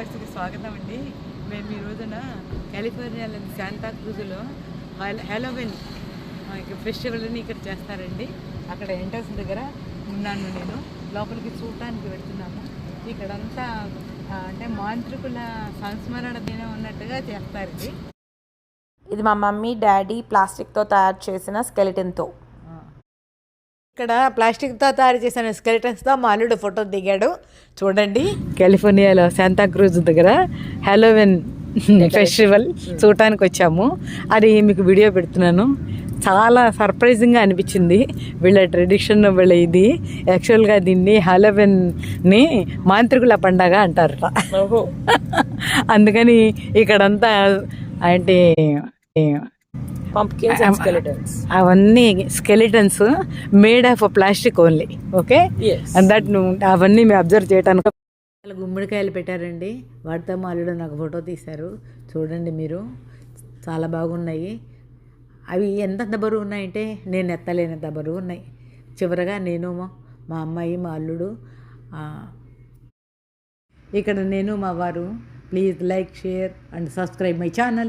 వ్లాగ్స్కి స్వాగతం అండి. మేము ఈ రోజున కాలిఫోర్నియాలోని శాంతాక్రూజ్లో హాలోవీన్ ఫెస్టివల్ని ఇక్కడ చేస్తారండి. అక్కడ ఎంట్రన్స్ దగ్గర ఉన్నాను నేను. లోపలికి చూడటానికి వెళ్తున్నాము. ఇక్కడంతా అంటే మాంత్రికుల సంస్మరణ దినం ఉన్నట్టుగా చేస్తారు. ఇది మా మమ్మీ డాడీ ప్లాస్టిక్తో తయారు చేసిన స్కెలిటన్తో. ఇక్కడ ప్లాస్టిక్తో తయారు చేసిన స్కెలిటన్స్తో మా అల్లుడు ఫోటో దిగాడు. చూడండి, కాలిఫోర్నియాలో శాంతాక్రూజ్ దగ్గర హాలోవీన్ ఫెస్టివల్ చూడటానికి వచ్చాము. అది మీకు వీడియో పెడుతున్నాను. చాలా సర్ప్రైజింగ్గా అనిపించింది. వీళ్ళ ట్రెడిషన్, వీళ్ళ ఇది యాక్చువల్గా దీన్ని హాలోవీన్ని మాంత్రికుల పండగ అంటారట. అందుకని ఇక్కడంతా అంటే పంప్కిన్స్ అండ్ స్కెలిటన్స్, అవన్నీ skeletons made of plastic only. Okay, that అవన్నీ మేము అబ్జర్వ్ చేయడానికి గుమ్మడికాయలు పెట్టారండి. వాటితో మా అల్లుడు నాకు ఫోటో తీశారు. చూడండి మీరు, చాలా బాగున్నాయి. అవి ఎంత బరువు ఉన్నాయంటే నేను ఎత్తలేనంత బరువు ఉన్నాయి. చివరగా నేను, మా అమ్మాయి, మా అల్లుడు, ఇక్కడ నేను, మా వారు. Please like, share and subscribe my channel.